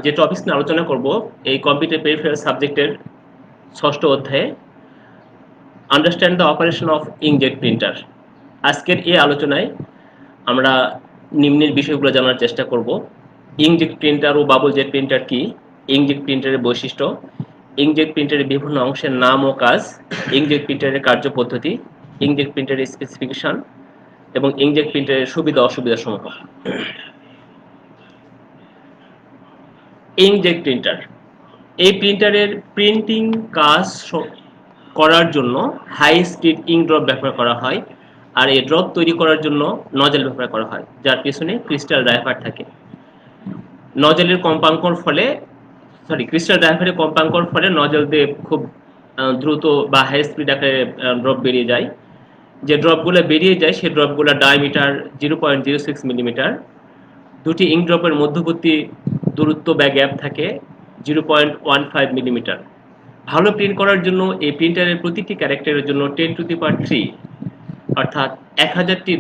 যে টপিকস নিয়ে আলোচনা করব এই কম্পিউটার পেরিফেরাল সাবজেক্টের ষষ্ঠ অধ্যায়ে understand the operation of inkjet printer. আজকের এই আলোচনায় আমরা নিম্নের বিষয়গুলো জানার চেষ্টা করব। ইঙ্কজেট প্রিন্টার ও বাবল জেট প্রিন্টার কি, ইঙ্কজেট প্রিন্টারের বৈশিষ্ট্য, ইঙ্কজেট প্রিন্টারের বিভিন্ন অংশের নাম ও কাজ, ইঙ্কজেট প্রিন্টারের কার্যপদ্ধতি, ইঙ্কজেট প্রিন্টারের স্পেসিফিকেশন এবং ইঙ্কজেট প্রিন্টারের সুবিধা অসুবিধা সমূহ। ইঙ্কজেট প্রিন্টার, এই প্রিন্টারের প্রিন্টিং কাজ করার জন্য হাই স্পিড ইঙ্ক ড্রপ ব্যবহার করা হয়, আর এই ড্রপ তৈরি করার জন্য নজেল ব্যবহার করা হয়, যার পিছনে ক্রিস্টাল ড্রাইভার থাকে। নজেলের কম্পাঙ্কর ফলে ক্রিস্টাল ড্রাইভারের কম্পাঙ্কর ফলে নজেল দিয়ে খুব দ্রুত বা হাই স্পিড আকারে ড্রপ বেরিয়ে যায়। যে ড্রপগুলো বেরিয়ে যায় সেই ড্রপগুলোর ডায়ামিটার 0.06 মিলিমিটার। দুটি ইঙ্ক ড্রপের মধ্যবর্তী দূরত্ব বা গ্যাপ থাকে 0.15 মিলিমিটার। ভালো প্রিন্ট করার জন্য এই প্রিন্টারের প্রতিটি ক্যারেক্টারের জন্য 10⁻³ অর্থাৎ 1000টি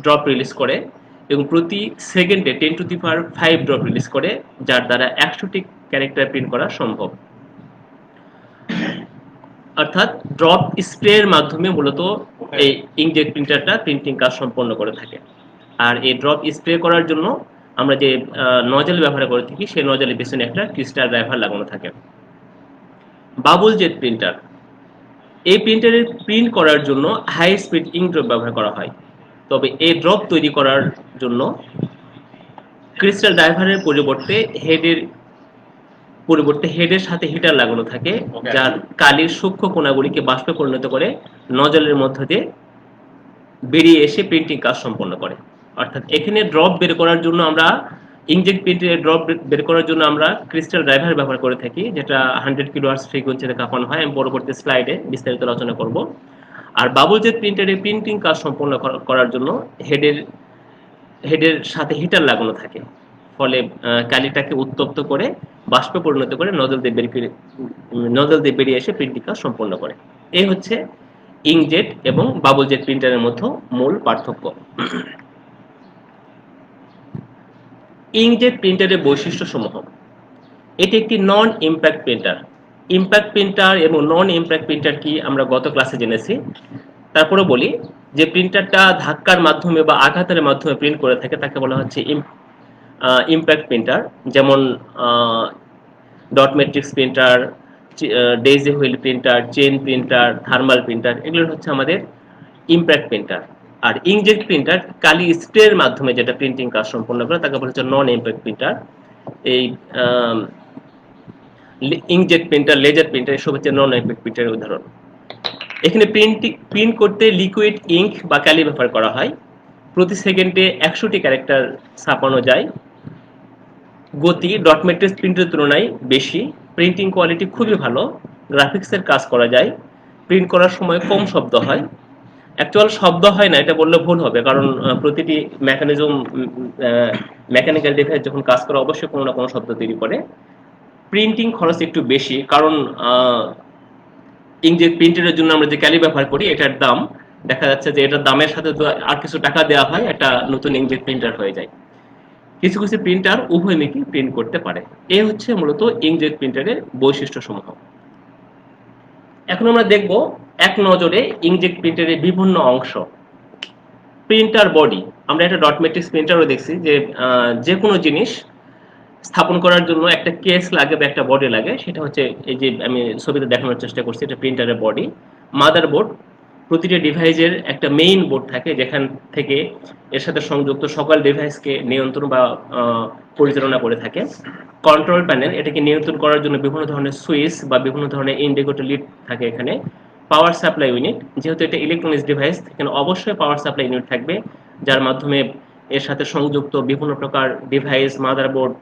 ড্রপ রিলিজ করে এবং প্রতি সেকেন্ডে 10⁵ ড্রপ রিলিজ করে, যার দ্বারা 100টি ক্যারেক্টার প্রিন্ট করা সম্ভব। অর্থাৎ ড্রপ স্প্রের মাধ্যমে মূলত এই ইঙ্কজেট প্রিন্টারটা প্রিন্টিং কাজ সম্পন্ন করে থাকে। আর এই ড্রপ স্প্রে করার জন্য আমরা যে নজেল ব্যবহার করে থাকি সেই নজেলের পিছনে একটা ক্রিস্টাল ড্রাইভার লাগানো থাকে। বাবল জেট প্রিন্টার, এই প্রিন্টারের প্রিন্ট করার জন্য হাই স্পিড ইঙ্ক ড্রপ ব্যবহার করা হয়। তবে এই ড্রপ তৈরি করার জন্য ক্রিস্টাল ড্রাইভারের পরিবর্তে হেডের সাথে হিটার লাগানো থাকে, যার কালির সূক্ষ্ম কণাগুলিকে বাষ্পে পরিণত করে নজলের মধ্য দিয়ে বেরিয়ে এসে প্রিন্টিং কাজ সম্পন্ন করে। অর্থাৎ এখানে ড্রপ বের করার জন্য আমরা ইঙ্কজেট প্রিন্টারের ড্রপ বের করার জন্য আমরা ক্রিস্টাল ড্রাইভার ব্যবহার করে থাকি, যেটা 100 কিলোহার্টজ ফ্রিকোয়েন্সিতে কাঁপানো হয়। আমি পরবর্তী স্লাইডে বিস্তারিত আলোচনা করব। আর বাবল জেট প্রিন্টারের প্রিন্টিং কাজ সম্পন্ন করার জন্য হেডের সাথে হিটার লাগানো থাকে, ফলে কালিটাকে উত্তপ্ত করে বাষ্পে পরিণত করে নজল দিয়ে বেরিয়ে এসে প্রিন্টিং কাজ সম্পন্ন করে। এই হচ্ছে ইঙ্কজেট এবং বাবল জেট প্রিন্টারের মধ্যে মূল পার্থক্য। ইঙ্কজেট প্রিন্টারের বৈশিষ্ট্য সমূহ। এটি একটি নন ইম্প্যাক্ট প্রিন্টার। ইম্প্যাক্ট প্রিন্টার এবং নন ইম্প্যাক্ট প্রিন্টার কি আমরা গত ক্লাসে জেনেছি। তারপরে বলি যে প্রিন্টারটা ধাক্কার মাধ্যমে বা আঘাতের মাধ্যমে প্রিন্ট করে থাকে তাকে বলা হচ্ছে ইম্প্যাক্ট প্রিন্টার। যেমন dot matrix printer, daisy wheel printer, chain printer, thermal printer, এগুলো হচ্ছে আমাদের ইম্প্যাক্ট প্রিন্টার। আর ইঙ্কজেট প্রিন্টার কালি স্প্রের মাধ্যমে যেটা প্রিন্টিং কাজ সম্পন্ন করে তাকে বলা হচ্ছে নন ইম্প্যাক্ট প্রিন্টার। এই ইঙ্কজেট প্রিন্টার, লেজার প্রিন্টার এসব হচ্ছে নন ইম্প্যাক্ট প্রিন্টারের উদাহরণ। এখানে প্রিন্ট করতে লিকুইড ইঙ্ক বা কালি ব্যবহার করা হয়। প্রতি সেকেন্ডে 100টি ক্যারেক্টার ছাপানো যায়। গতি ডট ম্যাট্রিক্স প্রিন্টের তুলনায় বেশি। প্রিন্টিং কোয়ালিটি খুবই ভালো। গ্রাফিক্সের কাজ করা যায়। প্রিন্ট করার সময় কম শব্দ হয়। অ্যাকচুয়াল শব্দ হয় না এটা বললে ভুল হবে, কারণ প্রতিটি মেকানিক্যাল ডিভাইস যখন কাজ করে অবশ্যই কোনো না কোনো শব্দ তৈরি করে। প্রিন্টিং খরচ একটু বেশি, কারণ ইঙ্কজেট প্রিন্টারের জন্য আমরা যে ক্যালি ব্যবহার করি এটার দাম দেখা যাচ্ছে যে এটার দামের সাথে আর কিছু টাকা দেওয়া হয়, একটা নতুন ইঙ্কজেট প্রিন্টার হয়ে যায়। কিছু কিছু প্রিন্টার উভয়মুখী প্রিন্ট করতে পারে। এই হচ্ছে মূলত ইঙ্কজেট প্রিন্টারের বৈশিষ্ট্য সমূহ। এখন আমরা দেখব এক নজরে ইঙ্কজেট প্রিন্টারের বিভিন্ন অংশ। প্রিন্টার বডি, আমরা একটা ডট ম্যাট্রিক্স প্রিন্টারও দেখছি যে কোনো জিনিস স্থাপন করার জন্য একটা কেস লাগে বা একটা বডি লাগে, সেটা হচ্ছে এই যে আমি ছবিতে দেখানোর চেষ্টা করছি, এটা প্রিন্টারের বডি। মাদারবোর্ড, প্রতিটি ডিভাইসের একটা মেইন বোর্ড থাকে যেখান থেকে এর সাথে সংযুক্ত সকল ডিভাইসকে নিয়ন্ত্রণ বা পরিচালনা করে থাকে। কন্ট্রোল প্যানেল, এটাকে নিয়ন্ত্রণ করার জন্য বিভিন্ন ধরনের সুইচ বা বিভিন্ন ধরনের ইন্ডিকেটর লিড থাকে এখানে। পাওয়ার সাপ্লাই ইউনিট, যেহেতু এটা ইলেকট্রনিক্স ডিভাইস এখানে অবশ্যই পাওয়ার সাপ্লাই ইউনিট থাকবে, যার মাধ্যমে এর সাথে সংযুক্ত বিভিন্ন প্রকার ডিভাইস, মাদারবোর্ড,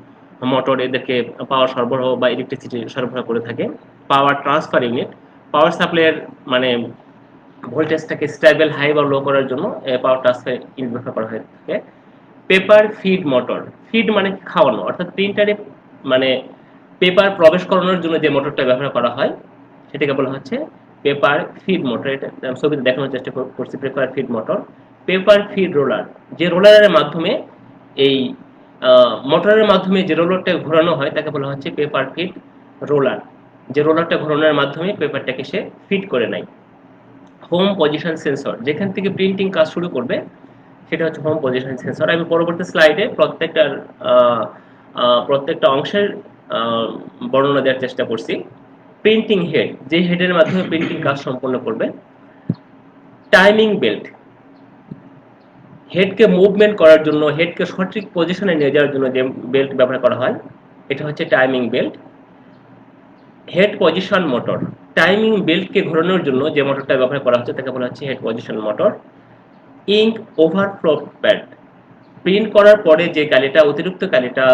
মোটর এদেরকে পাওয়ার সরবরাহ বা ইলেকট্রিসিটি সরবরাহ করে থাকে। পাওয়ার ট্রান্সফার ইউনিট, পাওয়ার সাপ্লাইয়ের মানে ভোল্টেজটাকে স্টেবল হাই বা লো করার জন্য পাওয়ার ট্রান্সফার ইউনিট ব্যবহার করা হয়ে থাকে। পেপার ফিড মোটর, ফিড মানে খাওয়ানো, অর্থাৎ প্রিন্টারে মানে পেপার প্রবেশ করানোর জন্য যে মোটরটা ব্যবহার করা হয় সেটাকে বলা হচ্ছে পেপার ফিড মোটর। এটা ছবিতে দেখানোর চেষ্টা করছি paper feed motor. Paper feed roller, যে রোলারের মাধ্যমে এই মোটরের মাধ্যমে যে রোলারটা ঘোরানো হয় তাকে বলা হচ্ছে পেপার ফিট রোলার। যে রোলারটা ঘোরানোর মাধ্যমে পেপারটাকে সে ফিট করে নেয়। হোম পজিশন সেন্সর, যেখান থেকে প্রিন্টিং কাজ শুরু করবে সেটা হচ্ছে হোম পজিশন সেন্সর। আমি পরবর্তী স্লাইডে প্রত্যেকটা অংশের বর্ণনা দেওয়ার চেষ্টা করছি। প্রিন্টিং হেড, যে হেডের মাধ্যমে প্রিন্টিং কাজ সম্পন্ন করবে। টাইমিং বেল্ট, হেডকে মুভমেন্ট করার জন্য, হেডকে সঠিক পজিশনে নিয়ে যাওয়ার জন্য যে বেল্ট ব্যবহার করা হয় এটা হচ্ছে timing belt. Head position motor, timing বেল্টকে ঘোরানোর জন্য যে মোটরটা ব্যবহার করা হচ্ছে তাকে বলা হচ্ছে head position motor. Ink overflow pad, print করার পরে যে কালিটা, অতিরিক্ত কালিটা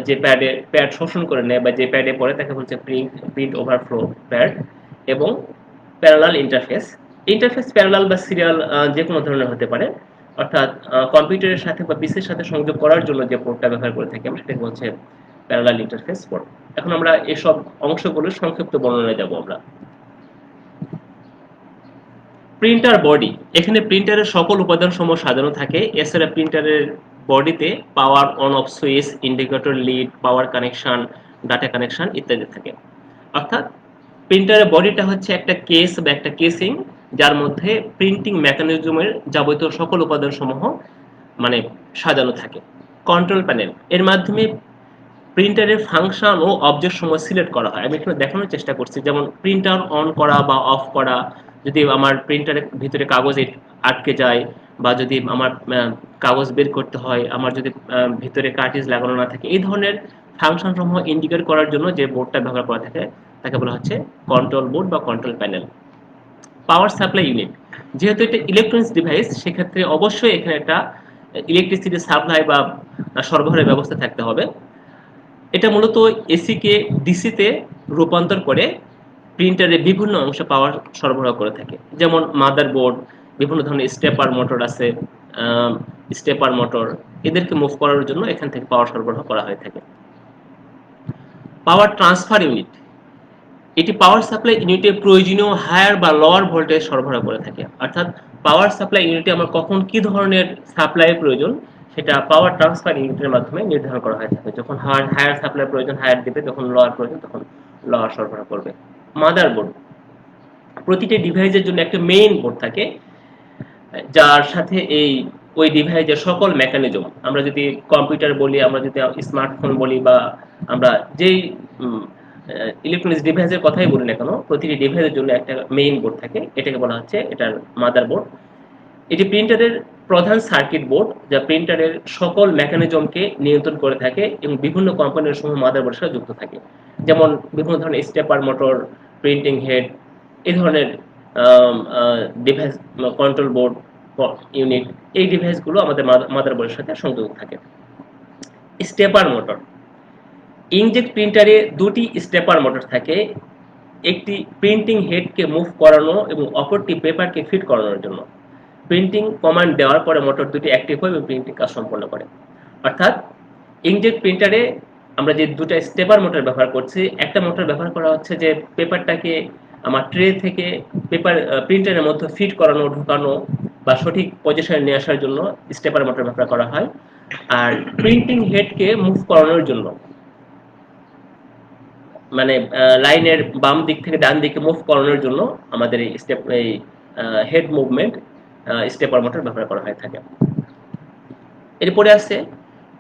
যে প্যাড শোষণ করে নেয় বা যে প্যাডে পড়ে তাকে বলছে প্রিন্ট ওভারফ্লো প্যাড। এবং প্যারালাল ইন্টারফেস, ইন্টারফেস প্যারালাল বা সিরিয়াল যে কোনো ধরনের হতে পারে, অর্থাৎ কম্পিউটারের সাথে বা পিসির সাথে সংযোগ করার জন্য যে পোর্টটা ব্যবহার করে থাকি আমরা সেটাকে বলছে প্যারালাল ইন্টারফেস পোর্ট। এখন আমরা এসব অংশগুলোর সংক্ষিপ্ত বর্ণনায় যাব আমরা। প্রিন্টার বডি, এখানে প্রিন্টারের সকল উপাদান সমূহ সাজানো থাকে। এছাড়া প্রিন্টারের বডিতে power on off switch, indicator, lead, power connection, data connection ইত্যাদি থাকে। অর্থাৎ প্রিন্টারের বডিটা হচ্ছে একটা কেস বা একটা কেসিং, যার মধ্যে প্রিন্টিং মেকানিজমের যাবতীয় সকল উপাদান সমূহ মানে সাজানো থাকে। কন্ট্রোল প্যানেল, এর মাধ্যমে প্রিন্টারের ফাংশন ও অবজেক্ট সমূহ সিলেক্ট করা হয়। আমি এখানে দেখানোর চেষ্টা করছি, যেমন প্রিন্টার অন করা বা অফ করা, যদি আমার প্রিন্টারের ভিতরে কাগজ আটকে যায় বা যদি আমার কাগজ বের করতে হয়, আমার যদি ভিতরে কার্ট্রিজ লাগানো না থাকে, এই ধরনের ফাংশন সমূহ ইন্ডিকেট করার জন্য যে বোর্ডটা ব্যবহার করা থাকে তাকে বলা হচ্ছে কন্ট্রোল বোর্ড বা control panel. Power supply unit, যেহেতু এটা ইলেকট্রনিক্স ডিভাইস সেক্ষেত্রে অবশ্যই এখানে একটা ইলেকট্রিসিটি সাপ্লাই বা সরবরাহের ব্যবস্থা থাকতে হবে। এটা মূলত এসি কে ডিসি তে রূপান্তর করে প্রিন্টারের বিভিন্ন অংশে পাওয়ার সরবরাহ করে থাকে। যেমন মাদারবোর্ড, বিভিন্ন ধরনের স্টেপার মোটর আছে, স্টেপার মোটর, এদেরকে মুভ করার জন্য এখান থেকে পাওয়ার সরবরাহ করা হয়ে থাকে। পাওয়ার ট্রান্সফার ইউনিট, এটি পাওয়ার সাপ্লাই ইউনিটে প্রয়োজনীয় হায়ার বা লোয়ার ভোল্টেজ সরবরাহ করে থাকে। অর্থাৎ পাওয়ার সাপ্লাই ইউনিটে আমার কখন কি ধরনের সাপ্লাই প্রয়োজন সেটা পাওয়ার ট্রান্সফার ইউনিটের মাধ্যমে নির্ধারণ করা হয়ে থাকে। যখন হায়ার সাপ্লাই প্রয়োজন হায়ার দিবে, যখন লোয়ার প্রয়োজন তখন লোয়ার সরবরাহ করবে। মাদারবোর্ড, প্রতিটি ডিভাইসের জন্য একটা মেইন বোর্ড থাকে, যার সাথে ওই ডিভাইসের সকল মেকানিজম, আমরা যদি কম্পিউটার বলি, আমরা যদি স্মার্টফোন বলি, বা আমরা যেই ইলেকট্রনিক্স ডিভাইসের কথাই বলি না কেন, প্রতিটি ডিভাইসের জন্য একটা মেইন বোর্ড থাকে, এটাকে বলা হচ্ছে এটার মাদারবোর্ড। এটি প্রিন্টারের প্রধান সার্কিট বোর্ড, যা প্রিন্টারের সকল মেকানিজমকে নিয়ন্ত্রণ করে থাকে এবং বিভিন্ন কোম্পানির সমূহ মাদারবোর্ডের সাথে যুক্ত থাকে। যেমন বিভিন্ন ধরনের স্টেপার মোটর, প্রিন্টিং হেড, এই ধরনের ডিভাইস, কন্ট্রোল বোর্ড ইউনিট, এই ডিভাইসগুলো আমাদের মাদারবোর্ডের সাথে সংযুক্ত থাকে। স্টেপার মোটর, ইঙ্কজেট প্রিন্টারে দুটি স্টেপার মোটর থাকে, একটি প্রিন্টিং হেডকে মুভ করানো এবং অপরটি পেপারকে ফিট করানোর জন্য। প্রিন্টিং কমান্ড দেওয়ার পরে মোটর দুটি অ্যাক্টিভ হয় এবং প্রিন্টিং কাজ সম্পন্ন করে। অর্থাৎ ইঙ্কজেট প্রিন্টারে আমরা যে দুটো স্টেপার মোটর ব্যবহার করছি, একটা মোটর ব্যবহার করা হচ্ছে যে পেপারটাকে আমার ট্রে থেকে প্রিন্টারের মধ্যে ফিট করানো, ঢোকানো বা সঠিক পজিশনে নিয়ে আসার জন্য স্টেপার মোটর ব্যবহার করা হয়। আর প্রিন্টিং হেডকে মুভ করানোর জন্য, মানে লাইনের বাম দিক থেকে ডান দিকে মুভ করানোর জন্য আমাদের এই হেড মুভমেন্ট স্টেপার মোটর ব্যবহার করা হয়ে থাকে। এরপরে আছে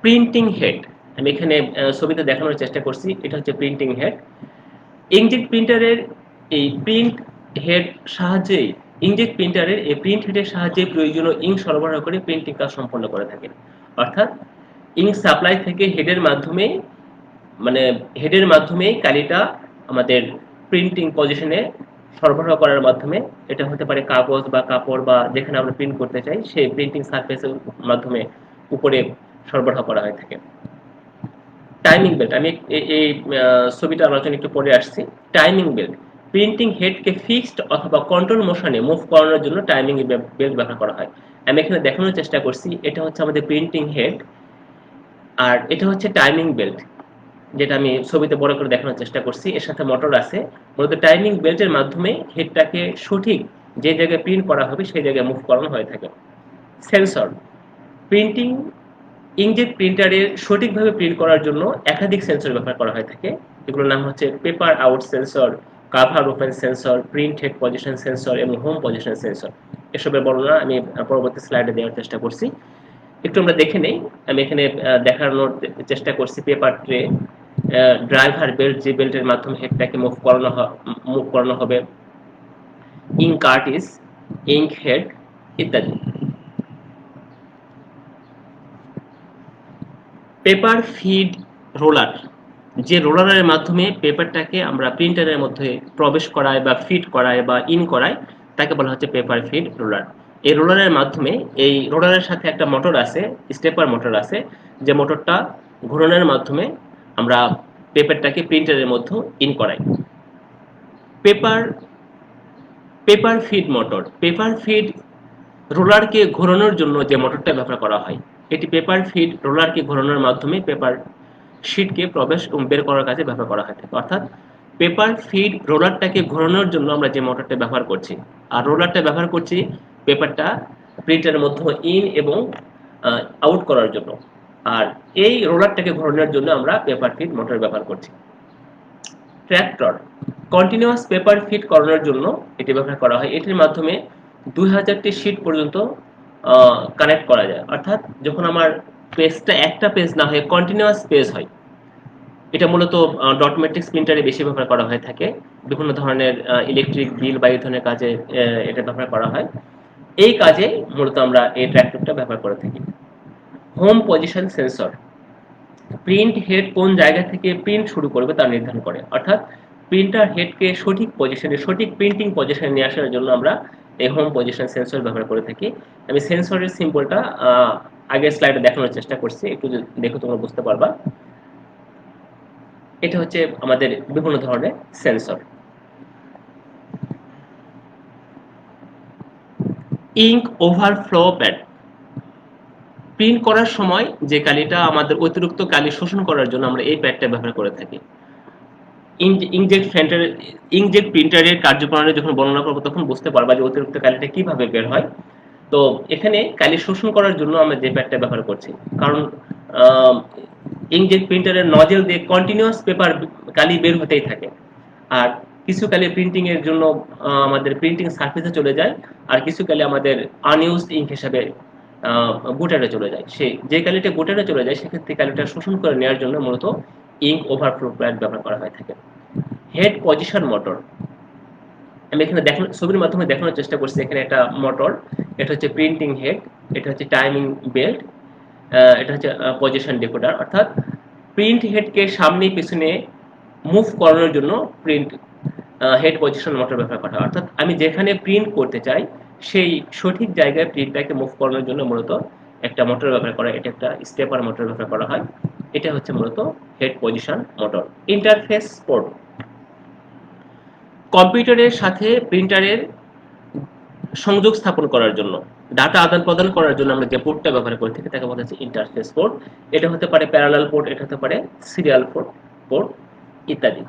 প্রিন্টিং হেড। আমি এখানে ছবিতে দেখানোর চেষ্টা করছি, এটা হচ্ছে প্রিন্টিং হেড। ইঙ্কজেট প্রিন্টারের এই প্রিন্ট হেড সাহায্যে, ইঙ্কজেট প্রিন্টারের এই প্রিন্ট হেডের সাহায্যে প্রয়োজনীয় ইঙ্ক সরবরাহ করে প্রিন্টিং কাজ সম্পন্ন করে থাকে। অর্থাৎ ইঙ্ক সাপ্লাই থেকে হেডের মাধ্যমে, মানে হেডের মাধ্যমে কালিটা আমাদের প্রিন্টিং পজিশনে সরবরাহ করার মাধ্যমে, এটা হতে পারে কাগজ বা কাপড় বা যেখানে আমরা প্রিন্ট করতে চাই সেই প্রিন্টিং সারফেসের মাধ্যমে উপরে সরবরাহ করা হয়ে থাকে। টাইমিং বেল্ট, আমি এই ছবিটা আলোচনা একটু পরে আসছি। টাইমিং বেল্ট, প্রিন্টিং হেডকে ফিক্সড অথবা কন্ট্রোল মোশনে মুভ করানোর জন্য টাইমিং বেল্ট ব্যবহার করা হয়। আমি এখানে দেখানোর চেষ্টা করছি, এটা হচ্ছে আমাদের প্রিন্টিং হেড আর এটা হচ্ছে টাইমিং বেল্ট, যেটা আমি ছবিতে বড় করে দেখানোর চেষ্টা করছি। এর সাথে মোটর আছে। মূলত টাইমিং বেল্টের মাধ্যমে হেডটাকে সঠিক যে জায়গায় প্রিন্ট করা হবে সেই জায়গায় মুভ করানো হয়ে থাকে। সেন্সর, প্রিন্টিং ইঙ্কজেট প্রিন্টারে সঠিকভাবে প্রিন্ট করার জন্য একাধিক সেন্সর ব্যবহার করা হয়ে থাকে। এগুলোর নাম হচ্ছে paper out sensor, cover open sensor, print head position sensor এবং হোম পজিশন সেন্সর। এসবের বর্ণনা আমি পরবর্তী স্লাইডে দেওয়ার চেষ্টা করছি। একটু আমরা দেখে নেই। আমি এখানে দেখানোর চেষ্টা করছি পেপার ট্রে, ড্রাইভার বেল্ট, যে বেল্টের মাধ্যমে হেডটাকে মুভ করানো হবে, ইঙ্ক কার্টিস, ইঙ্ক হেড ইত্যাদি। পেপার ফিড রোলার, যে রোলারের মাধ্যমে পেপারটাকে আমরা প্রিন্টারের মধ্যে প্রবেশ করায় বা ফিড করায় বা ইন করায় তাকে বলা হচ্ছে পেপার ফিড রোলার। এই রোলারের মাধ্যমে, এই রোলারের সাথে একটা মোটর আছে, স্টেপার মোটর আছে, যে মোটরটা ঘোরানোর মাধ্যমে আমরা পেপারটাকে প্রিন্টারের মধ্যে ইন করাই। Paper paper feed motor, paper feed রোলারকে ঘোরানোর জন্য যে মোটরটা ব্যবহার করা হয়, এটি পেপার ফিড রোলারকে ঘোরানোর মাধ্যমে পেপার শিটকে প্রবেশ এবং বের করার কাজে ব্যবহার করা হয় থাকে। অর্থাৎ পেপার ফিড রোলারটাকে ঘোরানোর জন্য আমরা যে মোটরটা ব্যবহার করছি, আর রোলারটা ব্যবহার করছি পেপারটা প্রিন্টারের মধ্যে ইন এবং আউট করার জন্য। আর এই রোলারটাকে ঘোরানোর জন্য আমরা পেপার ফিড মোটর ব্যবহার করছি। ট্র্যাক্টর, কন্টিনিউয়াস পেপার ফিড করানোর জন্য এটি ব্যবহার করা হয়। এটির মাধ্যমে 2000টি শিট পর্যন্ত কানেক্ট করা যায়। অর্থাৎ যখন আমার পেজটা একটা পেজ না হয়ে কন্টিনিউয়াস পেজ হয়, এটা মূলত ডট ম্যাট্রিক্স প্রিন্টারে বেশি ব্যবহার করা হয়ে থাকে। বিভিন্ন ধরনের ইলেকট্রিক বিল বা এই ধরনের কাজে এটা ব্যবহার করা হয়। এই কাজে মূলত আমরা এই ট্র্যাক্টরটা ব্যবহার করে থাকি। Home position sensor, print head কোন জায়গা থেকে প্রিন্ট শুরু করবে তা নির্ধারণ করে। অর্থাৎ প্রিন্টার হেডকে সঠিক পজিশনে, সঠিক প্রিন্টিং পজিশনে নিয়ে আসার জন্য আমরা এই হোম পজিশন সেন্সর ব্যবহার করে থাকি। আমি সেন্সরের সিম্বলটা আগের স্লাইডে দেখানোর চেষ্টা করছি, একটু দেখো তোমরা বুঝতে পারবা। এটা হচ্ছে আমাদের বিভিন্ন ধরনের sensor. Ink overflow pad, print করার সময় যে কালিটা আমাদের অতিরিক্ত কালি শোষণ করার জন্য আমরা এই প্যাডটা ব্যবহার করে থাকি। ইঙ্কজেট প্রিন্টারের কার্যপ্রণালী যখন বর্ণনা করবো তখন বুঝতে পারবা যে অতিরিক্ত কালিটা কিভাবে বের হয়। তো এখানে কালি শোষণ করার জন্য আমরা যে প্যাডটা ব্যবহার করছি, কারণ ইঙ্কজেট প্রিন্টারের নজেল দিয়ে কন্টিনিউয়াস পেপার কালি বের হতেই থাকে। আর কিছু কালি প্রিন্টিং এর জন্য আমাদের প্রিন্টিং সার্ফেসে চলে যায়, আর কিছু কালি আমাদের আনইউজড ইঙ্ক হিসাবে গুটারে চলে যায়। যে কালিটা গুটারে চলে যায় সেক্ষেত্রে কালিটা শোষণ করে নেওয়ার জন্য মূলত ইঙ্ক ওভারফ্লো প্যাড ব্যবহার করা হয়ে থাকে। হেড পজিশন মোটর, আমি এখানে ছবির মাধ্যমে দেখানোর চেষ্টা করছি। এখানে একটা মোটর, এটা হচ্ছে প্রিন্টিং হেড, এটা হচ্ছে টাইমিং বেল্ট, এটা হচ্ছে পজিশন ডিকোডার। অর্থাৎ প্রিন্ট হেডকে সামনে পিছনে মুভ করানোর জন্য প্রিন্ট হেড পজিশন মোটর ব্যবহার করা হয়। অর্থাৎ আমি যেখানে প্রিন্ট করতে চাই সেই সঠিক জায়গায় প্রিন্টটাকে মুভ করানোর জন্য মূলত একটা মোটর ব্যবহার করা, এটা একটা স্টেপার মোটর ব্যবহার করা হয়। এটা হচ্ছে মূলত head position motor. Interface port, কম্পিউটারের সাথে প্রিন্টারের সংযোগ স্থাপন করার জন্য, ডাটা আদান প্রদান করার জন্য আমরা যে পোর্টটা ব্যবহার করে থাকি তাকে বলা হচ্ছে ইন্টারফেস পোর্ট। এটা হতে পারে প্যারালাল পোর্ট, এটা হতে পারে সিরিয়াল পোর্ট ইত্যাদি।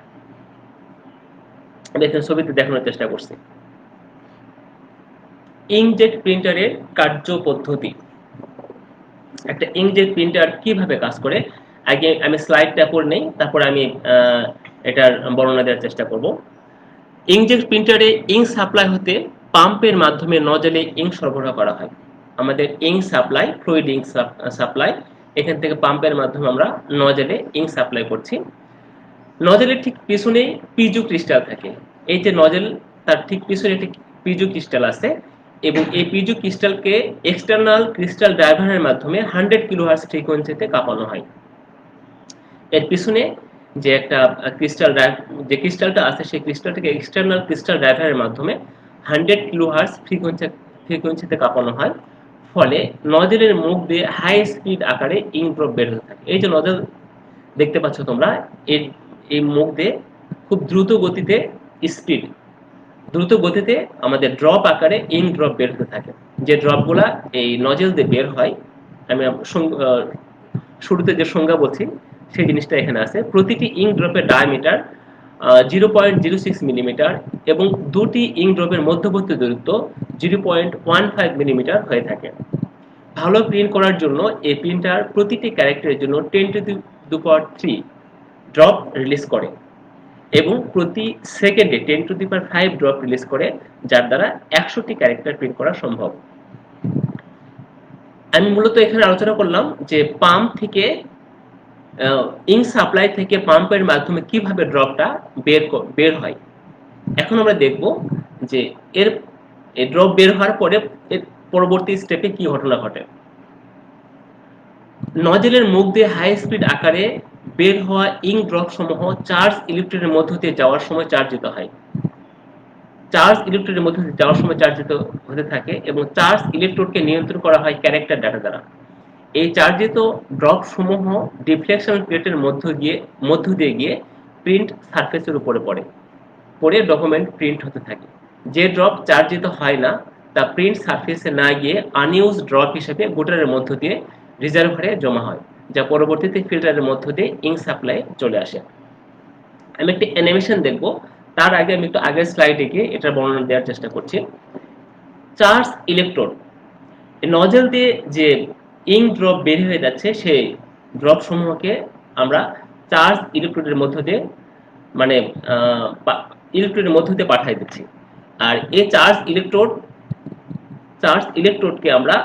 আমি এখানে ছবিতে দেখানোর চেষ্টা করছি। ইঙ্কজেট প্রিন্টারের কার্য পদ্ধতি, একটা ইঙ্কজেট প্রিন্টার কিভাবে কাজ করে আগে আমি স্লাইডটা করে নেই, তারপর আমি এটার বর্ণনা দেওয়ার চেষ্টা করব। ইঙ্কজেট প্রিন্টারে ইঙ্ক সাপ্লাই হতে পাম্পের মাধ্যমে নজলে ইঙ্ক সরবরাহ করা হয়। আমাদের ink supply, fluid ink supply, এখান থেকে পাম্পের মাধ্যমে আমরা নজলে ইঙ্ক সাপ্লাই করছি। নজলের ঠিক পিছনে পিজু ক্রিস্টাল থাকে। এই যে নজল, তার ঠিক পিছনে একটি পিজু ক্রিস্টাল আছে এবং এই পিজু ক্রিস্টালকে এক্সটার্নাল ক্রিস্টাল ড্রাইভারের মাধ্যমে 100 কিলোহার্টজ ফ্রিকোয়েন্সিতে কাঁপানো হয়। এর পিছনে যে একটা যে ক্রিস্টালটা আছে সেই ক্রিস্টালটাকে এক্সটার্নাল ক্রিস্টাল ড্রাইভারের মাধ্যমে 100 কিলোহার্টজ ফ্রিকোয়েন্সিতে কাঁপানো হয়। ফলে নজলের মুখ দিয়ে হাই স্পিড আকারে ইঙ্ক ড্রপ বের হতে থাকে। এই যে নজল দেখতে পাচ্ছ তোমরা, এই মুখ দিয়ে খুব দ্রুত গতিতে আমাদের ড্রপ আকারে ইঙ্ক ড্রপ বের হতে থাকে। যে ড্রপগুলা এই নজল দিয়ে বের হয়, আমি শুরুতে যে সংজ্ঞা বলছি সেই জিনিসটা এখানে আছে। প্রতিটি ইঙ্ক ড্রপের ডায়ামিটার 0.06 মিলিমিটার এবং দুটি ইঙ্ক ড্রপের মধ্যবর্তী দূরত্ব 0.15 মিলিমিটার হয়ে থাকে। ভালো প্রিন্ট করার জন্য এই প্রিন্টার প্রতিটি ক্যারেক্টারের জন্য 10⁻³ ড্রপ রিলিজ করে এবং প্রতি সেকেন্ডে 10⁵ ড্রপ রিলিজ করে, যার দ্বারা 100টি ক্যারেক্টার প্রিন্ট করা সম্ভব। আমি মূলত এখানে আলোচনা করলাম যে পাম্প থেকে ইঙ্ক সাপ্লাই থেকে পাম্পের মাধ্যমে কিভাবে ড্রপটা বের হয়। এখন আমরা দেখব যে এর ড্রপ বের হওয়ার পরে এর পরবর্তী স্টেপে কি ঘটনা ঘটে। নজেলের মুখ দিয়ে হাই স্পিড আকারে বের হওয়া ইঙ্ক ড্রপ সমূহ চার্জ ইলেকট্রনের মধ্য দিয়ে যাওয়ার সময় চার্জিত হয়। চার্জ ইলেকট্রনের মধ্য দিয়ে যাওয়ার সময় চার্জিত হতে থাকে এবং চার্জ ইলেকট্রোডকে নিয়ন্ত্রণ করা হয় ক্যারেক্টার ডাটা দ্বারা। এই চার্জিত ড্রপ সমূহ ডিফ্লেকশন প্লেটের মধ্য দিয়ে গিয়ে প্রিন্ট সারফেসের উপরে পড়ে ডকুমেন্ট প্রিন্ট হতে থাকে। যে ড্রপ চার্জিত হয় না তা প্রিন্ট সারফেসে না গিয়ে আনইউজ ড্রপ হিসেবে বুটারের মধ্য দিয়ে রিজার্ভারে জমা হয়, যা পরবর্তীতে ফিল্টারের মধ্য দিয়ে ইঙ্ক সাপ্লাই চলে আসে। আমি একটি অ্যানিমেশন দেখব, তার আগে আমি একটু আগের স্লাইডে গিয়ে এটার বর্ণনা দেওয়ার চেষ্টা করছি। চার্জ ইলেকট্রোড, নজল দিয়ে যে ইঙ্ক ড্রপ বের হয়ে যাচ্ছে সেই ড্রপ সমূহকে আমরা চার্জ ইলেকট্রোডের মধ্য দিয়ে মানে ইলেকট্রোডের মধ্য দিয়ে পাঠিয়ে দিচ্ছি। আর এই চার্জ ইলেকট্রোডকে আমরা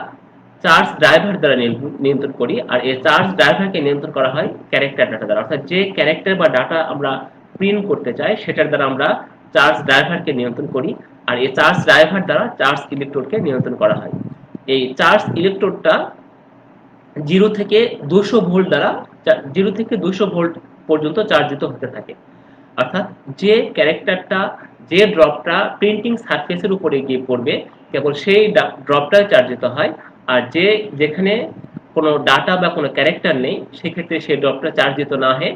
চার্জ ড্রাইভার দ্বারা নিয়ন্ত্রণ করি। আর এই চার্জ ড্রাইভারকে নিয়ন্ত্রণ করা হয় ক্যারেক্টার ডাটা দ্বারা, অর্থাৎ যে ক্যারেক্টার বা ডাটা আমরা প্রিন্ট করতে চাই সেটার দ্বারা আমরা চার্জ ড্রাইভারকে নিয়ন্ত্রণ করি। আর এই চার্জ ড্রাইভার দ্বারা চার্জ ইলেকট্রোডকে নিয়ন্ত্রণ করা হয়। এই চার্জ ইলেকট্রোডটা 0 থেকে 200 ভোল্ট দ্বারা 0 থেকে 200 ভোল্ট পর্যন্ত চার্জিত হতে থাকে। অর্থাৎ যে ক্যারেক্টারটা যে ড্রপটা প্রিন্টিং সারফেসের উপরে গিয়ে পড়বে কেবল সেই ড্রপটাই চার্জিত হয়। আর যেখানে কোনো ডাটা বা কোনো ক্যারেক্টার নেই সেক্ষেত্রে সেই ড্রপটা চার্জিত না হয়ে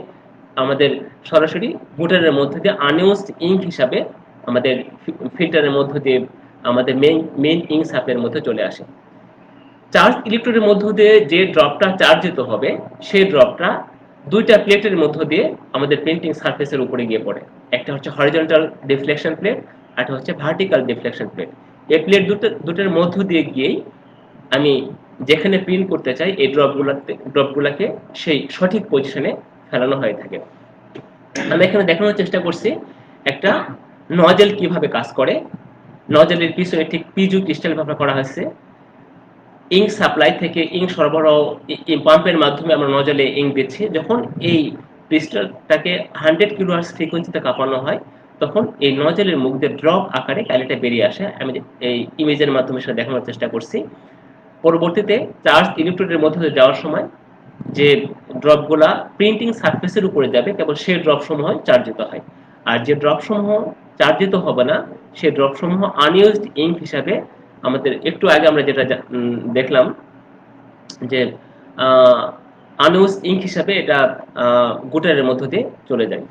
আমাদের সরাসরি বুটারের মধ্যে দিয়ে আনইউজড ইঙ্ক হিসাবে আমাদের ফিল্টারের মধ্য দিয়ে আমাদের মেইন ইঙ্ক সাপ্লাইয়ের মধ্যে চলে আসে। চার্জ ইলেকট্রোডের মধ্য দিয়ে যে ড্রপটা চার্জিত হবে সেই ড্রপটা দুইটা প্লেটের মধ্য দিয়ে আমাদের প্রিন্টিং সারফেসের উপরে গিয়ে পড়ে। একটা হচ্ছে হরিজন্টাল ডিফ্লেকশন প্লেট, আর একটা হচ্ছে ভার্টিক্যাল ডিফ্লেকশন প্লেট। এই প্লেট দুটোর মধ্য দিয়ে গিয়েই আমি যেখানে প্রিন্ট করতে চাই এই ড্রপগুলোকে সেই সঠিক পজিশনে ফেলানো হয়ে থাকে। আমি এখানে দেখানোর চেষ্টা করছি একটা নজেল কিভাবে কাজ করে। নজেলের পিছনে ঠিক পিজু ক্রিস্টাল ব্যবহার করা হয়েছে। ইঙ্ক সাপ্লাই থেকে ইঙ্ক সরবরাহ পাম্পের মাধ্যমে আমরা নজলে ইঙ্ক দিচ্ছি। যখন এই ক্রিস্টালটাকে 100 কিলোহার্টজ ফ্রিকোয়েন্সিতে কাঁপানো হয় তখন এই নজলের মুখ দিয়ে ড্রপ আকারে কালিটা বেরিয়ে আসে। আমি এই ইমেজের মাধ্যমে সেটা দেখানোর চেষ্টা করছি। পরবর্তীতে চার্জ ইলেকট্রোডের মধ্যে দিয়ে যাওয়ার সময় যে ড্রপগুলা প্রিন্টিং সারফেসের উপরে যাবে কেবল সেই ড্রপ সমূহ চার্জিত হয়। আর যে ড্রপ সমূহ চার্জিত হবে না সেই ড্রপ সমূহ আনইউজড ইঙ্ক হিসাবে আমাদের একটু আগে আমরা যেটা দেখলাম যে আনইউজ ইঙ্ক হিসাবে এটা গুটারের মধ্য দিয়ে চলে যায়।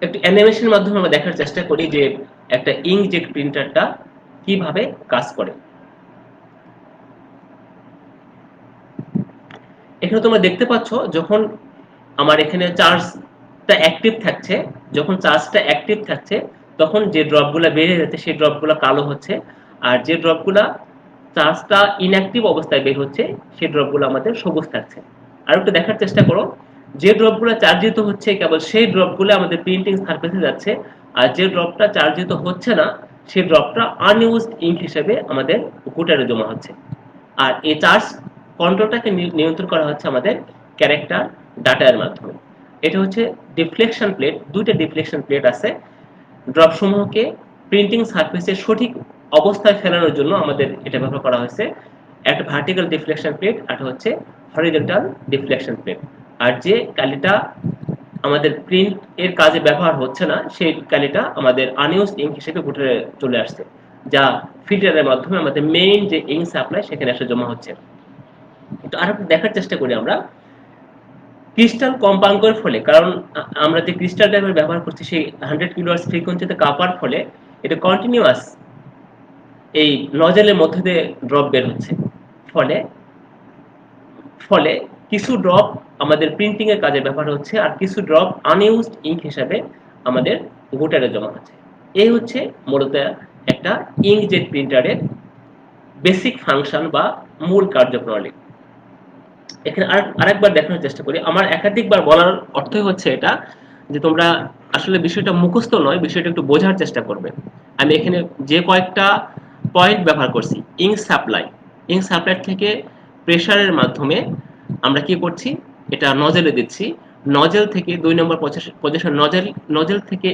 একটু অ্যানিমেশনের মাধ্যমে আমরা দেখার চেষ্টা করি যে একটা ইঙ্কজেট প্রিন্টারটা কিভাবে কাজ করে। এখানে তোমরা দেখতে পাচ্ছ যখন আমার এখানে চার্জটা অ্যাক্টিভ থাকছে, যখন চার্জটা অ্যাক্টিভ থাকছে তখন যে ড্রপগুলো বেরিয়ে যাচ্ছে সেই ড্রপগুলো কালো হচ্ছে, আর যে ড্রপগুলো চার্জটা ইনঅ্যাক্টিভ অবস্থায় বের হচ্ছে সেই ড্রপগুলো আমাদের সবুজ থাকছে। আর একটু দেখার চেষ্টা করো, যে ড্রপগুলো চার্জিত হচ্ছে কেবল সেই ড্রপগুলো আমাদের প্রিন্টিং সারফেসে যাচ্ছে, আর যে ড্রপটা চার্জিত হচ্ছে না সেই ড্রপটা আনইউজড ইঙ্ক হিসেবে আমাদের গুটারে জমা হচ্ছে। আর এই চার্জ কন্ট্রোলটাকে নিয়ন্ত্রণ করা হচ্ছে আমাদের ক্যারেক্টার ডাটার মাধ্যমে। এটা হচ্ছে ডিফ্লেকশন প্লেট। দুইটা ডিফ্লেকশন প্লেট আছে। ড্রপ সমূহকে প্রিন্টিং সারফেসের সঠিক অবস্থায় ফেলানোর জন্য আমাদের এটা ব্যবহার করা হয়েছে। একটা ভার্টিক্যাল ডিফ্লেকশন প্লেট আর হচ্ছে হরিজন্টাল ডিফ্লেকশন প্লেট। আর যে কালিটা আমাদের প্রিন্ট এর কাজে ব্যবহার হচ্ছে না সেই কালিটা আমাদের আনইউজড ইঙ্ক হিসেবে বুটারে চলে আসছে, যা ফিল্টারের মাধ্যমে আমাদের মেইন যে ইঙ্ক সাপ্লাই সেখানে এসে জমা হচ্ছে। তো আর দেখার চেষ্টা করি আমরা ক্রিস্টাল কম্পাঙ্কের ফলে, কারণ আমরা যে ক্রিস্টাল ড্রাইভার ব্যবহার করছি সেই 100 কিলোহার্টজ ফ্রিকোয়েন্সিতে কাঁপার ফলে এটা কন্টিনিউয়াস এই নজলের মধ্যে দিয়ে ড্রপ বের হচ্ছে। ফলে ফলে কিছু ড্রপ আমাদের প্রিন্টিং এর কাজে ব্যবহার হচ্ছে আর কিছু ড্রপ আনইউজড ইঙ্ক হিসাবে আমাদের গুটারে জমা হচ্ছে। এই হচ্ছে মূলত একটা ইঙ্কজেট প্রিন্টারের বেসিক ফাংশন বা মূল কার্যপ্রণালী। এখানে আরেকবার দেখানোর চেষ্টা করি। আমার একাধিকবার বলার অর্থই হচ্ছে এটা যে তোমরা আসলে বিষয়টা মুখস্থ নয়, বিষয়টা একটু বোঝার চেষ্টা করবে। আমি এখানে যে কয়েকটা পয়েন্ট ব্যবহার করছি, ইঙ্ক সাপ্লাই থেকে প্রেসারের মাধ্যমে আমরা কি করছি, এটা নজেলে দিচ্ছি। নজেল থেকে 2 নম্বর পজিশন, নজেল থেকে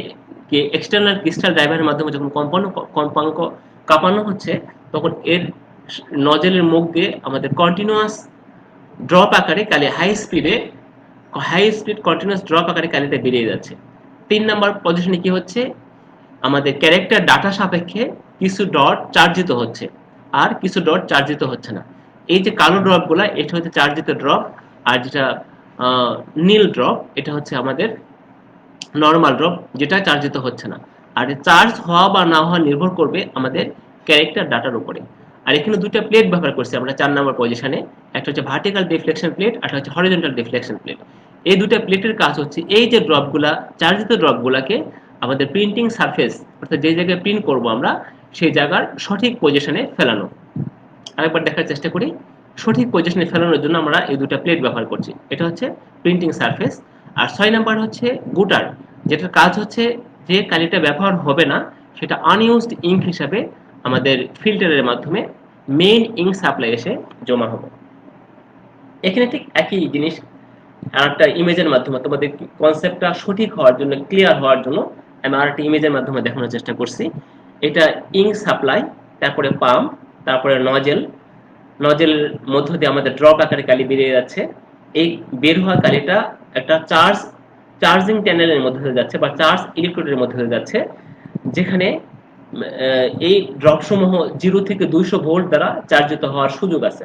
এক্সটার্নাল ক্রিস্টাল ড্রাইভারের মাধ্যমে যখন কম্পাঙ্ক কাঁপানো হচ্ছে, তখন এর নজেলের মুখ দিয়ে আমাদের কন্টিনিউয়াস ড্রপ আকারে কালি হাই স্পিড কন্টিনিউয়াস ড্রপ আকারে কালিটা বেরিয়ে যাচ্ছে। 3 নাম্বার পজিশনে কি হচ্ছে, আমাদের ক্যারেক্টার ডাটা সাপেক্ষে কিছু ডট চার্জিত হচ্ছে আর কিছু ডট চার্জিত হচ্ছে না। এই যে কালো ড্রপগুলো, এটা হচ্ছে চার্জিত ড্রপ, আর যেটা নীল ড্রপ এটা হচ্ছে আমাদের নর্মাল ড্রপ, যেটা চার্জিত হচ্ছে না। আর চার্জ হওয়া বা না হওয়া নির্ভর করবে আমাদের ক্যারেক্টার ডাটার উপরে। আর এখানে দুটো প্লেট ব্যবহার করছি আমরা 4 নম্বর পজিশনে, একটা হচ্ছে ভার্টিক্যাল ডিফ্লেকশন প্লেট আর একটা হচ্ছে হরিজন্টাল ডিফ্লেকশন প্লেট। এই দুটো প্লেটের কাজ হচ্ছে এই যে ড্রপগুলা, চার্জিত ড্রপগুলোকে আমাদের প্রিন্টিং সারফেস, অর্থাৎ যে জায়গায় প্রিন্ট করব আমরা সেই জায়গার সঠিক পজিশনে ফেলানো। আরেকবার দেখার চেষ্টা করি। সঠিক পজিশনে ফেলানোর জন্য আমরা এই দুটো প্লেট ব্যবহার করছি। এটা হচ্ছে প্রিন্টিং সারফেস। আর 6 নাম্বার হচ্ছে গুটার, যেটার কাজ হচ্ছে যে কালিটা ব্যবহার হবে না সেটা আনইউজড ইঙ্ক হিসাবে আমাদের ফিল্টারের মাধ্যমে মেইন ইঙ্ক সাপ্লাই এসে জমা হবে। এখানে ঠিক একই জিনিস আরেকটা ইমেজের মাধ্যমে তোমাদের কনসেপ্টটা সঠিক হওয়ার জন্য, ক্লিয়ার হওয়ার জন্য আমি আরেকটা ইমেজের মাধ্যমে দেখানোর চেষ্টা করছি। এটা ইঙ্ক সাপ্লাই, তারপরে পাম্প, তারপরে নজেলের মধ্য দিয়ে আমাদের ড্রপ আকারে কালি বেরিয়ে যাচ্ছে। এই বের হওয়া কালিটা একটা চার্জিং চ্যানেলের মধ্যে দিয়ে যাচ্ছে বা চার্জ ইলেকট্রোডের মধ্যে দিয়ে যাচ্ছে, যেখানে এই ড্রপ সমূহ 0 থেকে 200 ভোল্ট দ্বারা চার্জিত হওয়ার সুযোগ আছে।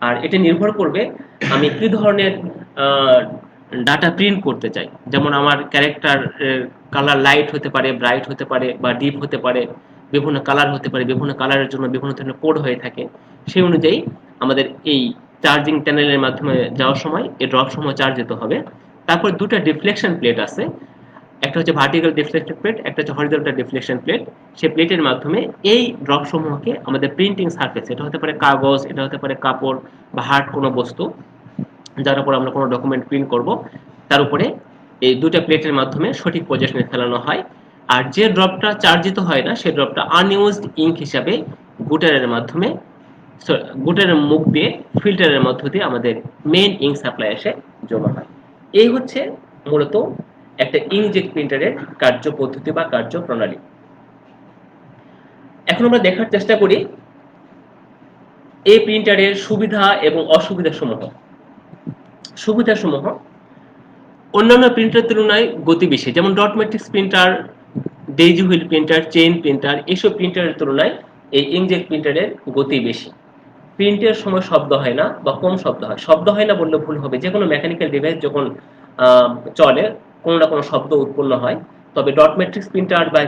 আর এটা নির্ভর করবে আমি কি ধরনের ডাটা প্রিন্ট করতে চাই। যেমন আমার ক্যারেক্টার কালার লাইট হতে পারে, ব্রাইট হতে পারে বা ডিপ হতে পারে, বিভিন্ন কালার হতে পারে, বিভিন্ন কালারের জন্য বিভিন্ন ধরনের কোড হয়ে থাকে। সেই অনুযায়ী আমাদের এই চার্জিং চ্যানেলের মাধ্যমে যাওয়ার সময় এই ড্রপ সমূহ চার্জিত হবে। তারপর দুটো ডিফ্লেকশন প্লেট আছে, একটা হচ্ছে ভার্টিক্যাল ডিফ্লেকশন প্লেট, একটা হচ্ছে হরিজন্টাল ডিফ্লেকশন প্লেট। সেই প্লেটের মাধ্যমে এই ড্রপ সমূহকে আমাদের প্রিন্টিং সারফেস, এটা হতে পারে কাগজ, এটা হতে পারে কাপড় বা হার্ড কোনো বস্তু যার উপর আমরা কোনো ডকুমেন্ট প্রিন্ট করব, তার উপরে এই দুটো প্লেটের মাধ্যমে সঠিক পজিশনে ফেলানো হয়। আর যে ড্রপটা চার্জিত হয় না সেই ড্রপটা আনইউজড ইঙ্ক হিসাবে গুটারের মাধ্যমে, গুটারের মুখ দিয়ে ফিল্টারের মধ্য দিয়ে আমাদের মেইন ইঙ্ক সাপ্লাই এসে জমা হয়। এই হচ্ছে মূলত একটা ইঙ্কজেট প্রিন্টারের কার্য পদ্ধতি বা কার্যপ্রণালী। এখন আমরা দেখার চেষ্টা করি এই প্রিন্টারের সুবিধা এবং অসুবিধা সমূহ। অন্যান্য প্রিন্টারের তুলনায় গতি বেশি, যেমন dot matrix printer, daisy wheel printer, chain printer, এইসব প্রিন্টারের তুলনায় এই ইঙ্কজেট প্রিন্টারের গতি বেশি। প্রিন্টের সময় শব্দ হয় না বা কম শব্দ হয় না বললে ভুল হবে, যে কোনো মেকানিক্যাল ডিভাইস যখন চলে কোনো না কোনো শব্দ উৎপন্ন হয়। তবে ডট ম্যাট্রিক্স প্রিন্টার বা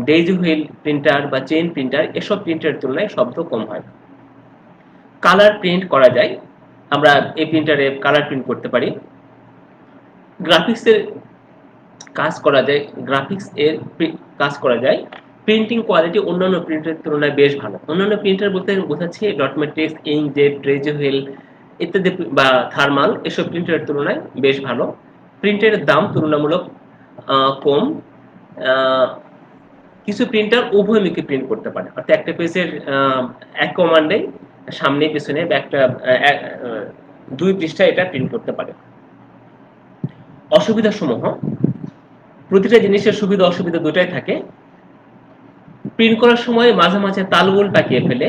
ডেইজি হুইল প্রিন্টার বা চেইন প্রিন্টার, এসব প্রিন্টারের তুলনায় শব্দ কম হয়। কালার প্রিন্ট করা যায়, আমরা এই প্রিন্টারে কালার প্রিন্ট করতে পারি। গ্রাফিক্সের কাজ করা যায়। প্রিন্টিং কোয়ালিটি অন্যান্য প্রিন্টারের তুলনায় বেশ ভালো। অন্যান্য প্রিন্টার বলতে বোঝাচ্ছি dot matrix, inkjet, daisy wheel ইত্যাদি বা থার্মাল, এসব প্রিন্টারের তুলনায় বেশ ভালো। প্রিন্টারের দাম তুলনামূলক কম। কিছু প্রিন্টার উভয়মুখী প্রিন্ট করতে পারে, অর্থাৎ একটা পেজের এক কমান্ডে সামনে পিছনে বা একটা 2 পৃষ্ঠা এটা প্রিন্ট করতে পারে। অসুবিধা সমূহ, প্রতিটা জিনিসের সুবিধা অসুবিধা দুটাই থাকে। প্রিন্ট করার সময় মাঝে মাঝে তালগোল পাকিয়ে ফেলে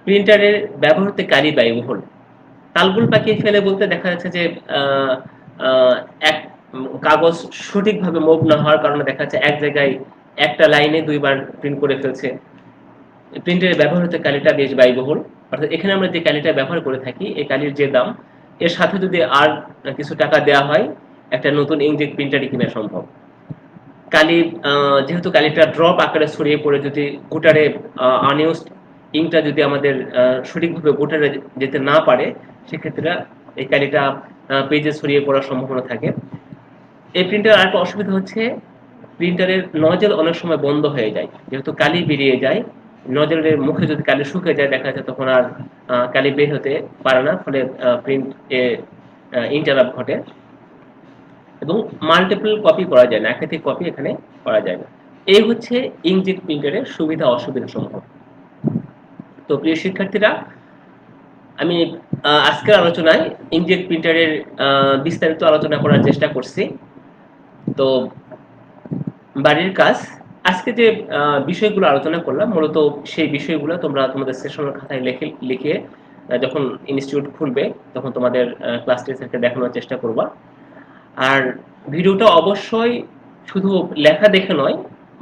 প্রিন্টারের ব্যবহৃত কালি ব্যয়বহুল। তালগোল পাকিয়ে ফেলে বলতে দেখা যাচ্ছে যে এক কাগজ সঠিকভাবে মুভ না হওয়ার কারণে দেখা যাচ্ছে এক জায়গায় একটা লাইনে 2 বার প্রিন্ট করে ফেলছে। প্রিন্টারের ব্যবহৃত কালিটা বেশ ব্যয়বহুল, অর্থাৎ এখানে আমরা যে কালিটা ব্যবহার করে থাকি এই কালির যে দাম, এর সাথে যদি আর কিছু টাকা দেওয়া হয় একটা নতুন ইঙ্কজেট প্রিন্টারই কিনা সম্ভব। কালি যেহেতু কালিটা ড্রপ আকারে ছড়িয়ে পড়ে যদি গুটারে আনইউজড ইঙ্কটা যদি আমাদের সঠিকভাবে গুটারে যেতে না পারে, সেক্ষেত্রে এই কালিটা পেজে ছড়িয়ে পড়ার সম্ভাবনা থাকে। এই প্রিন্টারের আরেকটা অসুবিধা হচ্ছে প্রিন্টারের নজল অনেক সময় বন্ধ হয়ে যায়, যেহেতু কালি বেরিয়ে যায় নজলের মুখে যদি কালি শুকিয়ে যায়, দেখা যাচ্ছে তখন আর কালি বের হতে পারে না, ফলে প্রিন্ট এ ইন্টারাপ্ট ঘটে এবং মাল্টিপল কপি করা যায় না, একাধিক কপি এখানে করা যায় না। এই হচ্ছে ইঙ্কজেট প্রিন্টারের সুবিধা অসুবিধা সমূহ। তো প্রিয় শিক্ষার্থীরা, আমি আজকের আলোচনায় ইঙ্কজেট প্রিন্টারের বিস্তারিত আলোচনা করার চেষ্টা করছি। তো বাড়ির কাজ, আজকে যে বিষয়গুলো আলোচনা করলাম মূলত সেই বিষয়গুলো তোমরা তোমাদের সেশনের খাতায় লিখে যখন ইনস্টিটিউট খুলবে তখন তোমাদের ক্লাস টিচারকে দেখানোর চেষ্টা করবা। আর ভিডিওটা অবশ্যই শুধু লেখা দেখে নয়,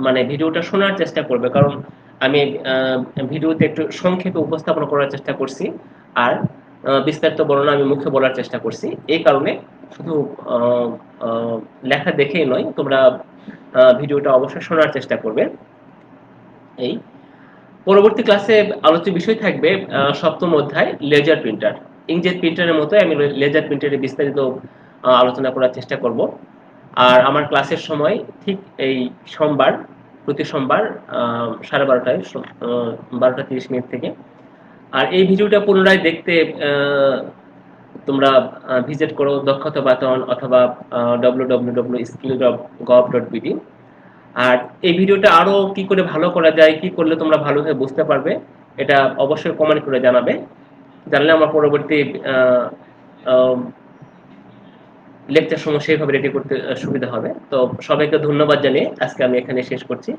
মানে ভিডিওটা শোনার চেষ্টা করবে, কারণ আমি ভিডিওতে একটু সংক্ষেপে উপস্থাপন করার চেষ্টা করছি, আর বিস্তারিত বর্ণনা আমি মুখে বলার চেষ্টা করছি। এই কারণে শুধু লেখা দেখেই নয়, তোমরা ভিডিওটা অবশ্যই শোনার চেষ্টা করবে। এই পরবর্তী ক্লাসে আলোচ্য বিষয় থাকবে সপ্তম অধ্যায় লেজার প্রিন্টার। ইঙ্কজেট প্রিন্টারের মতো আমি লেজার প্রিন্টারের বিস্তারিত আলোচনা করার চেষ্টা করব। আর আমার ক্লাসের সময় ঠিক এই সোমবার, প্রতি সোমবার 12:30টায়, 12:30 থেকে। আর এই ভিডিওটা পুনরায় দেখতে তোমরা ভিজিট করো দক্ষতা বাতায়ন অথবা www.skill.gov.bd। আর এই ভিডিওটা আরো কি করে ভালো করা যায়, কি করলে তোমরা ভালোভাবে বুঝতে পারবে, এটা অবশ্যই কমেন্ট করে জানাবে। জানলে আমার পরবর্তী লেকচার সমূহ সেইভাবে রেডি করতে সুবিধা হবে। তো সবাইকে ধন্যবাদ জানিয়ে আজকে আমি এখানে শেষ করছি।